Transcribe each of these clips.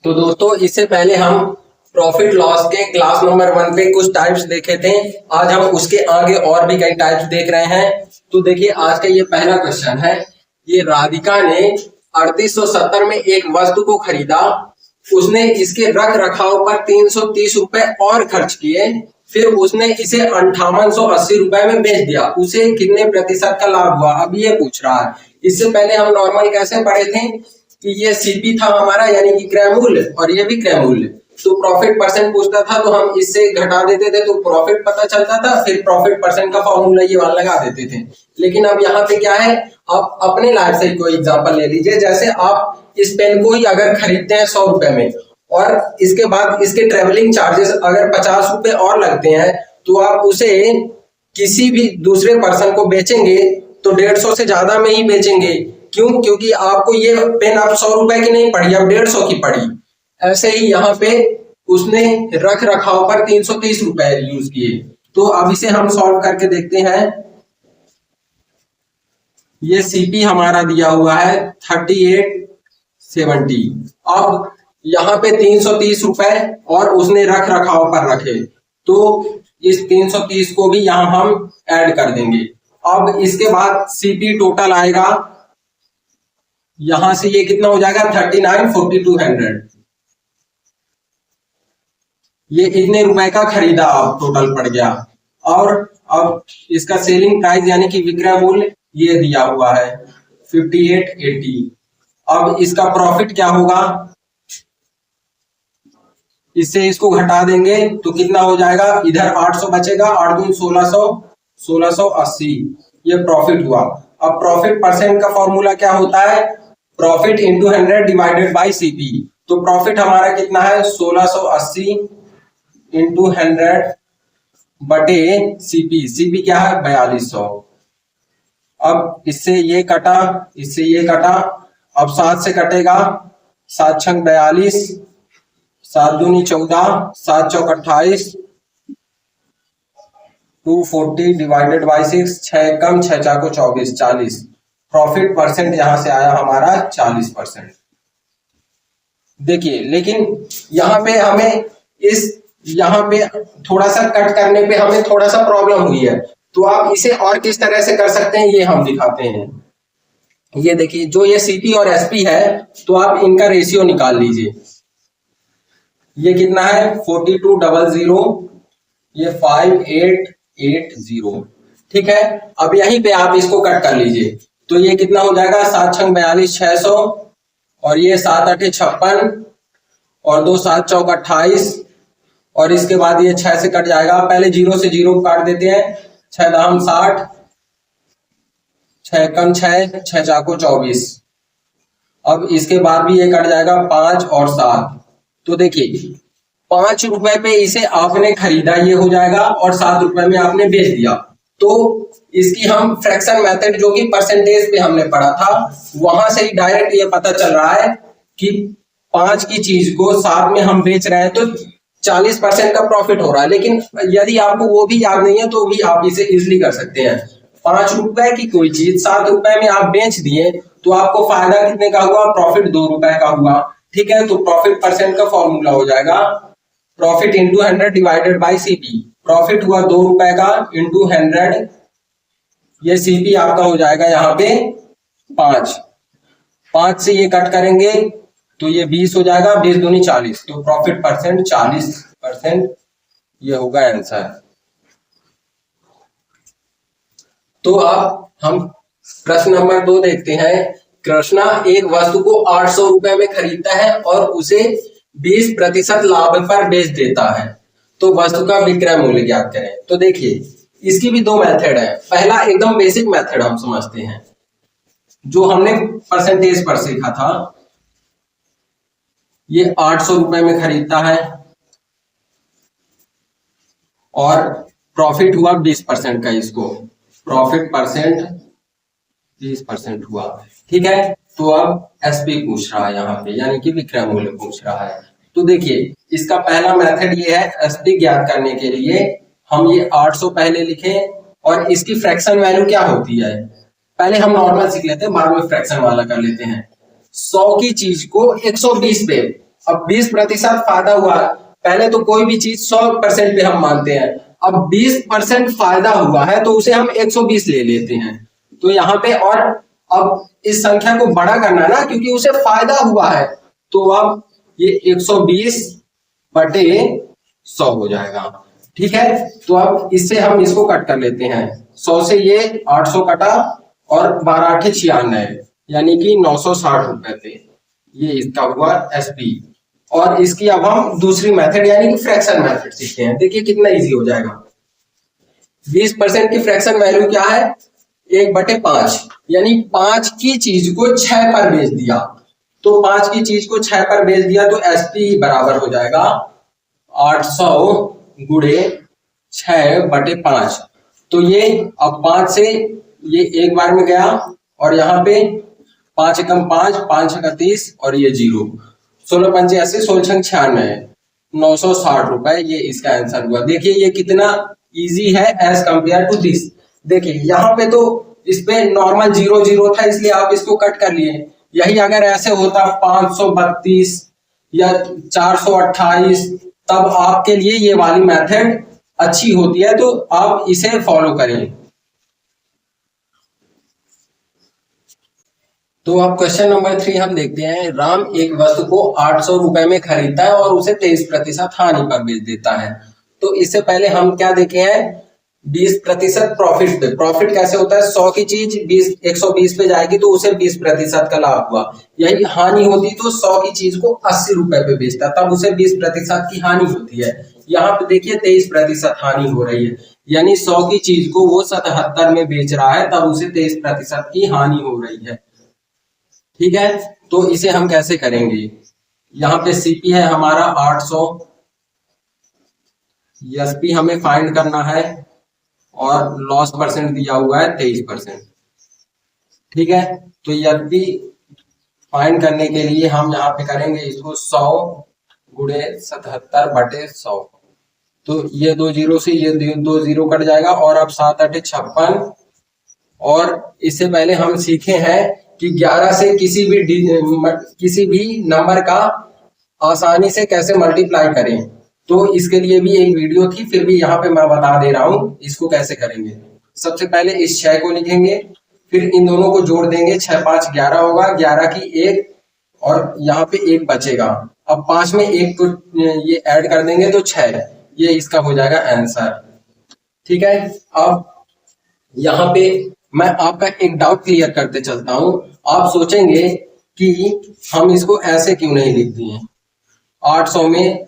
तो दोस्तों इससे पहले हम प्रॉफिट लॉस के क्लास नंबर 1 पे कुछ टाइप्स देखे थे। आज हम उसके आगे और भी कई टाइप्स देख रहे हैं। तो देखिए आज का ये पहला क्वेश्चन है। ये राधिका ने 3870 में एक वस्तु को खरीदा। उसने इसके रख रखाव पर 330 रुपए और खर्च किए। फिर उसने इसे 5880 रुपए में बेच दिया। उसे कितने प्रतिशत का लाभ हुआ? अब ये पूछ रहा है। इससे पहले हम नॉर्मल कैसे पढ़े थे कि ये सीपी था हमारा, यानी कि क्रय मूल्य, और ये भी क्रय मूल्य। तो प्रॉफिट परसेंट पूछता था तो हम इससे घटा देते थे तो प्रॉफिट पता चलता था, फिर प्रॉफिट परसेंट का फॉर्मूला ये वाला लगा देते थे। लेकिन अब यहाँ पे क्या है, आप अपने लाइफ से कोई एग्जांपल ले लीजिए। जैसे आप इस पेन को ही अगर खरीदते हैं 100 रुपए में और इसके बाद इसके ट्रेवलिंग चार्जेस अगर 50 रुपए और लगते हैं, तो आप उसे किसी भी दूसरे पर्सन को बेचेंगे तो 150 से ज्यादा में ही बेचेंगे। क्यों? क्योंकि आपको ये पेन अब 100 रुपए की नहीं पड़ी, अब 150 की पड़ी। ऐसे ही यहाँ पे उसने रख रखाव पर 330 रुपए यूज किए। तो अब इसे हम सॉल्व करके देखते हैं। ये सीपी हमारा दिया हुआ है 3870। अब यहाँ पे 330 रुपए और उसने रख रखाव पर रखे, तो इस 330 को भी यहाँ हम ऐड कर देंगे। अब इसके बाद सीपी टोटल आएगा, यहां से ये कितना हो जाएगा 39,4200। ये इतने रुपए का खरीदा अब टोटल पड़ गया। और अब इसका सेलिंग प्राइस यानी कि विक्रय मूल्य ये दिया हुआ है 5880। अब इसका प्रॉफिट क्या होगा, इससे इसको घटा देंगे तो कितना हो जाएगा, इधर 800 बचेगा, 8 दूनी 1600, 1680 ये प्रॉफिट हुआ। अब प्रॉफिट परसेंट का फॉर्मूला क्या होता है, profit into 100 divided by CP. तो प्रॉफिट हमारा कितना है 1680 इंटू 100 बटे सीपी। सीपी क्या है 4200। अब इससे ये कटा, इससे ये कटा, अब 7 से कटेगा, 7 छंग 42, 7 दूनी 14, 7 चौक 28, 240 डिवाइडेड बाई 6, 6 कम 6 चाको 24, 40। प्रॉफिट परसेंट यहां से आया हमारा 40%। देखिए लेकिन यहाँ पे हमें यहाँ पे थोड़ा सा कट करने पे हमें थोड़ा सा प्रॉब्लम हुई है। तो आप इसे और किस तरह से कर सकते हैं ये हम दिखाते हैं। ये देखिए जो ये सीपी और एसपी है, तो आप इनका रेशियो निकाल लीजिए। ये कितना है 4200, ये 5880। ठीक है, अब यहीं पे आप इसको कट कर लीजिए। तो ये कितना हो जाएगा 7 छंग 42, 600, और ये 7 8 56, और 2 7 चौक 28, और इसके बाद ये 6 से कट जाएगा। पहले 0 से 0 काट देते हैं, 6 दाम 60, 6 कम 6, 6 चाको 24। अब इसके बाद भी ये कट जाएगा 5 और 7। तो देखिए 5 रुपए पे इसे आपने खरीदा, ये हो जाएगा, और 7 रुपए में आपने बेच दिया। तो इसकी हम फ्रैक्शन मेथड जो कि परसेंटेज पे हमने पढ़ा था, वहां से ही डायरेक्ट ये पता चल रहा है कि 5 की चीज को 7 में हम बेच रहे हैं तो 40% का प्रॉफिट हो रहा है। लेकिन यदि आपको वो भी याद नहीं है तो भी आप इसे इजिली कर सकते हैं। 5 रुपए की कोई चीज 7 रुपए में आप बेच दिए तो आपको फायदा कितने का हुआ, प्रॉफिट 2 रुपए का हुआ। ठीक है, तो प्रॉफिट परसेंट का फॉर्मूला हो जाएगा profit into 100 divided by CP. Profit हुआ 2 रुपए का इंटू 100, ये सीपी आपका हो जाएगा यहाँ पे 5। 5 से ये कट करेंगे तो ये 20 हो जाएगा, 20 दूनी 40। तो प्रॉफिट परसेंट 40%, ये होगा आंसर। तो अब हम प्रश्न नंबर 2 देखते हैं। कृष्णा एक वस्तु को 800 रुपए में खरीदता है और उसे 20% लाभ पर बेच देता है, तो वस्तु का विक्रय मूल्य ज्ञात करें। तो देखिए इसकी भी 2 मेथड है। पहला एकदम बेसिक मेथड हम समझते हैं जो हमने परसेंटेज पर सीखा था। ये 800 रुपए में खरीदता है और प्रॉफिट हुआ 20% का, इसको प्रॉफिट परसेंट 20% हुआ। ठीक है, तो अब एसपी पूछ रहा है यहाँ पे, यानी कि विक्रय मूल्य पूछ रहा है। तो देखिए इसका पहला मेथड ये है, एसपी ज्ञात करने के लिए हम ये 800 पहले लिखें और इसकी फ्रैक्शन वैल्यू क्या होती है पहले हम नॉर्मल सीख लेते हैं, बाद में फ्रैक्शन वाला कर लेते हैं। 100 की चीज को 120 पे अब 20% फायदा हुआ। पहले तो कोई भी चीज 100% पे हम मानते हैं, अब 20% फायदा हुआ है तो उसे हम 120 ले लेते हैं। तो यहाँ पे, और अब इस संख्या को बड़ा करना है ना, क्योंकि उसे फायदा हुआ है, तो अब ये 120 बटे 100 हो जाएगा। ठीक है, तो अब इससे हम इसको कट कर लेते हैं। 100 से ये 800 कटा और 12 8 96, यानी कि 960 रुपए पे ये इसका हुआ एसपी। और इसकी अब हम दूसरी मेथड यानी कि फ्रैक्शन मेथड सीखते हैं। देखिए कितना इजी हो जाएगा। 20% की फ्रैक्शन वैल्यू क्या है? 1/5, यानी 5 की चीज को 6 पर बेच दिया। तो 5 की चीज को 6 पर बेच दिया तो एसपी बराबर हो जाएगा 800 गुणे 6/5। तो ये अब 5 से ये एक बार में गया, और यहाँ पे 5 एकम 5, 5 का 30 और ये 0, 16 पंचे 80, 16 छंग 96, 960 रुपए ये इसका आंसर हुआ। देखिए ये कितना इजी है एज कंपेयर टू दिस। देखिए यहाँ पे तो इस पे नॉर्मल 0 0 था, इसलिए आप इसको कट कर लिए। यही अगर ऐसे होता 532 या 428, तब आपके लिए ये वाली मेथड अच्छी होती है, तो आप इसे फॉलो करें। तो अब क्वेश्चन नंबर 3 हम देखते हैं। राम एक वस्तु को 800 रुपए में खरीदता है और उसे 23% हानि पर बेच देता है। तो इससे पहले हम क्या देखे हैं? 20% प्रॉफिट पे। प्रॉफिट कैसे होता है? 100 की चीज 120 पे जाएगी तो उसे 20% का लाभ हुआ। यही हानि होती तो 100 की चीज को 80 रुपए पे बेचता, तब उसे 20% की हानि होती है। यहाँ पे देखिए 23% हानि हो रही है, यानी 100 की चीज को वो 77 में बेच रहा है, तब उसे 23% की हानि हो रही है। ठीक है, तो इसे हम कैसे करेंगे? यहाँ पे सीपी है हमारा 800, एसपी हमें फाइंड करना है, और लॉस परसेंट दिया हुआ है 23%। ठीक है, तो एसपी फाइंड करने के लिए हम यहाँ पे करेंगे इसको 100 गुणे 77/100। तो ये 2 जीरो से ये 2 जीरो कट जाएगा, और अब 7 8 56। और इससे पहले हम सीखे हैं कि 11 से किसी भी नंबर का आसानी से कैसे मल्टीप्लाई करें। तो इसके लिए भी एक वीडियो थी, फिर भी यहाँ पे मैं बता दे रहा हूँ इसको कैसे करेंगे। सबसे पहले इस 6 को लिखेंगे, फिर इन दोनों को जोड़ देंगे, 6 5 11 होगा, 11 की 1, और यहाँ पे 1 बचेगा। अब 5 में 1 को ये ऐड कर देंगे तो 6, ये इसका हो जाएगा आंसर। ठीक है, अब यहाँ पे मैं आपका एक डाउट क्लियर करते चलता हूं। आप सोचेंगे कि हम इसको ऐसे क्यों नहीं लिख दिए? 800 में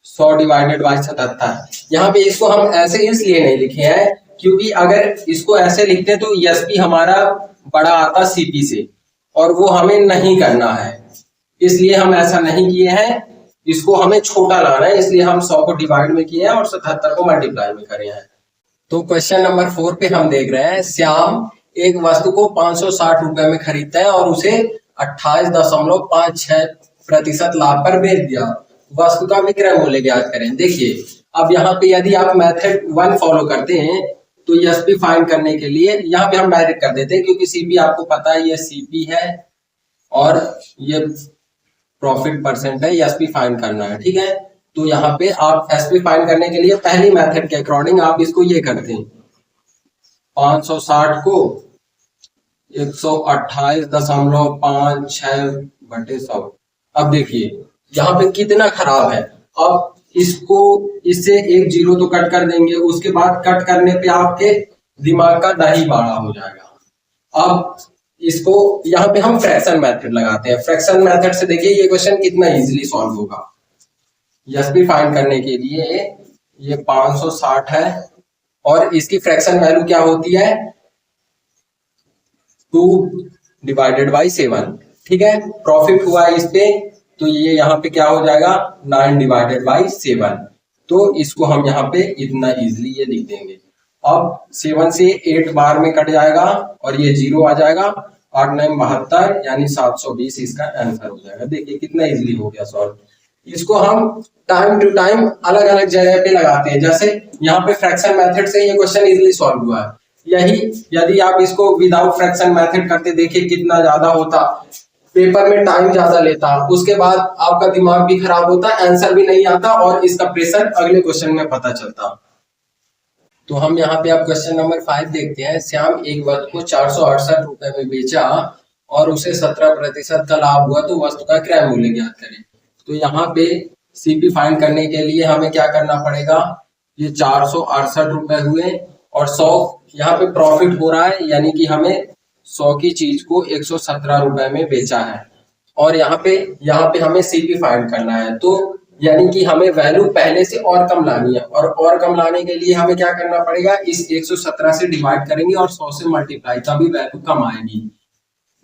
100 डिवाइडेड बाई 77। यहाँ पे इसको हम ऐसे इसलिए नहीं लिखे हैं क्योंकि अगर इसको ऐसे लिखते तो एसपी हमारा बड़ा आता सीपी से, और वो हमें नहीं करना है, इसलिए हम ऐसा नहीं किए हैं। इसको हमें छोटा लाना है, इसलिए हम 100 को डिवाइड में किए हैं और 77 को मल्टीप्लाई में करे हैं। तो क्वेश्चन नंबर 4 पे हम देख रहे हैं। श्याम एक वस्तु को 560 रुपए में खरीदता है और उसे 28.56% लाभ पर बेच दिया। वस्तु का विक्रय मूल्य ज्ञात करें। देखिए अब यहाँ पे यदि आप मेथड 1 फॉलो करते हैं तो एसपी फाइंड करने के लिए यहाँ पे हम डायरेक्ट कर देते हैं, क्योंकि सीपी आपको पता है ये सीपी है और ये प्रॉफिट परसेंट है, एसपी फाइंड करना है। ठीक है, तो यहाँ पे आप एसपी फाइंड करने के लिए पहली मेथड के अकॉर्डिंग आप इसको ये करते हैं, 560 को 128.56/100। अब देखिए यहाँ पे कितना खराब है। अब इसको इससे एक जीरो तो कट कर देंगे, उसके बाद कट करने पे आपके दिमाग का दही बाड़ा हो जाएगा। अब इसको यहाँ पे हम फ्रैक्शन मेथड लगाते हैं। फ्रैक्शन मेथड से देखिए ये क्वेश्चन कितना इजीली सॉल्व होगा। एसपी फाइंड करने के लिए ये 560 है और इसकी फ्रैक्शन वैल्यू क्या होती है? 2 डिवाइडेड बाई 7। ठीक है, प्रॉफिट हुआ इस पे, तो ये यहाँ पे क्या हो जाएगा? 9 डिवाइडेड बाई 7। तो इसको हम यहाँ पे इतना इजीली ये लिख देंगे। अब 7 से 8 बार में कट जाएगा और ये 0 आ जाएगा। 8 9 72, यानी 720 इसका आंसर हो जाएगा। देखिए कितना इजीली हो गया सॉल्व। इसको हम टाइम टू टाइम अलग अलग जगह पे लगाते हैं। जैसे यहाँ पे फ्रैक्शन मेथड से ये क्वेश्चन इजीली सॉल्व हुआ है। यही यदि आप इसको विदाउट फ्रैक्शन मेथड करते देखिए कितना ज्यादा होता। पेपर में टाइम ज्यादा लेता, उसके बाद आपका दिमाग भी खराब होता, आंसर भी नहीं आता और इसका प्रेशर अगले क्वेश्चन में पता चलता। तो हम यहाँ पे अब क्वेश्चन नंबर 5 देखते हैं। श्याम एक वस्तु को 468 रुपए में बेचा और उसे 17% का लाभ हुआ, तो वस्तु का क्रय मूल्य ज्ञात करें। तो यहाँ पे सीपी फाइंड करने के लिए हमें क्या करना पड़ेगा, ये 468 रुपए हुए और 100 यहाँ पे प्रॉफिट हो रहा है, यानी कि हमें 100 की चीज को 117 रुपए में बेचा है और यहाँ पे हमें सीपी फाइंड करना है। तो यानी कि हमें वैल्यू पहले से और कम लानी है और कम लाने के लिए हमें क्या करना पड़ेगा, इस 117 से डिवाइड करेंगे और 100 से मल्टीप्लाई, तभी वैल्यू कम आएगी।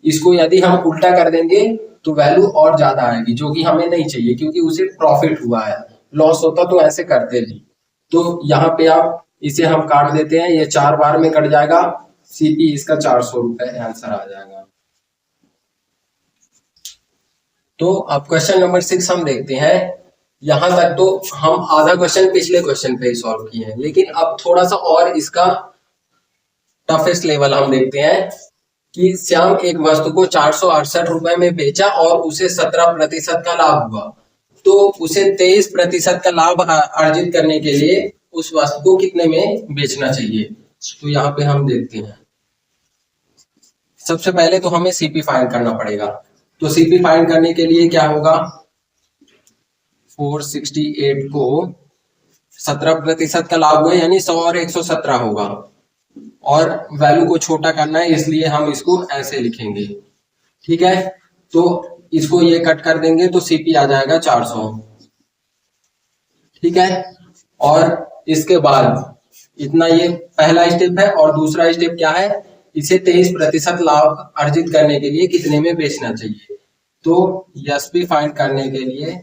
इसको यदि हम उल्टा कर देंगे तो वैल्यू और ज्यादा आएगी, जो कि हमें नहीं चाहिए क्योंकि उसे प्रॉफिट हुआ है, लॉस होता तो ऐसे करते नहीं। तो यहाँ पे आप इसे हम काट देते हैं, ये 4 बार में कट जाएगा, सीपी इसका 400 रुपए आंसर आ जाएगा। तो अब क्वेश्चन नंबर 6 हम देखते हैं। यहां तक तो हम आधा क्वेश्चन पिछले क्वेश्चन पे ही सॉल्व किए हैं, लेकिन अब थोड़ा सा और इसका टफेस्ट लेवल हम देखते हैं कि श्याम एक वस्तु को 468 रुपए में बेचा और उसे 17% का लाभ हुआ, तो उसे 23% का लाभ अर्जित करने के लिए उस वस्तु को कितने में बेचना चाहिए। तो यहाँ पे हम देखते हैं, सबसे पहले तो हमें सीपी फाइंड करना पड़ेगा। तो सीपी फाइंड करने के लिए क्या होगा, 468 को 17% का लाभ हुआ यानी 100 और 117 होगा और वैल्यू को छोटा करना है, इसलिए हम इसको ऐसे लिखेंगे। ठीक है, तो इसको ये कट कर देंगे तो सीपी आ जाएगा 400। ठीक है, और इसके बाद इतना ये पहला स्टेप है और दूसरा स्टेप क्या है, इसे 23% लाभ अर्जित करने के लिए कितने में बेचना चाहिए। तो एसपी फाइंड करने के लिए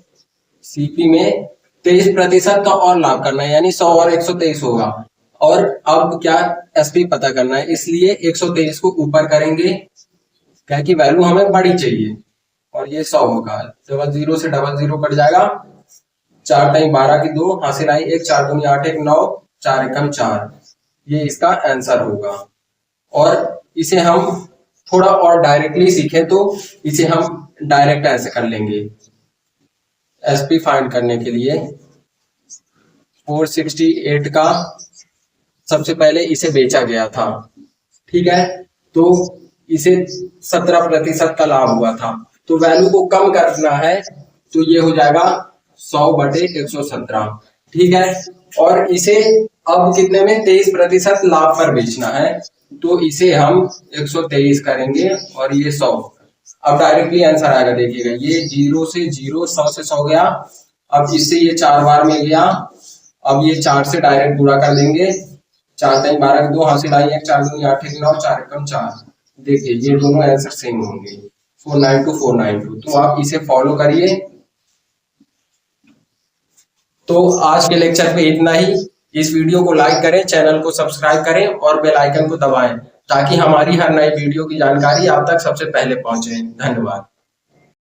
सीपी में 23% का और लाभ करना है, यानी 100 और 123 होगा और अब क्या एसपी पता करना है, इसलिए 123 को ऊपर करेंगे क्या कि वैल्यू हमें बड़ी चाहिए और ये 100 होगा। 00 से 00 कट जाएगा, 4 टाइम 12 की 2 हासिल आई 1, 4 दूनी 8, 1 9, 4 एकम 4, ये इसका आंसर होगा। और इसे हम थोड़ा और डायरेक्टली सीखें तो इसे हम डायरेक्ट ऐसे कर लेंगे। एसपी फाइंड करने के लिए 468 का सबसे पहले इसे बेचा गया था, ठीक है, तो इसे 17% का लाभ हुआ था, तो वैल्यू को कम करना है, तो ये हो जाएगा 100/117। ठीक है, और इसे अब कितने में 23% लाभ पर बेचना है, तो इसे हम 123 करेंगे और ये 100। अब डायरेक्टली आंसर आएगा, देखिएगा ये 0 से 0, 100 से 100 गया, अब इससे ये 4 बार में गया, अब ये 4 से डायरेक्ट पूरा कर देंगे, 4 टाइम 12 की 2 हासिल आई 1, 4 दूनी 8, 1 9, 4 एकम 4। देखिए ये दोनों आंसर सेम होंगे, 492 492। तो आप इसे फॉलो करिए। तो आज के लेक्चर पे इतना ही। इस वीडियो को लाइक करें, चैनल को सब्सक्राइब करें और बेल आइकन को दबाएं ताकि हमारी हर नई वीडियो की जानकारी आप तक सबसे पहले पहुंचे। धन्यवाद।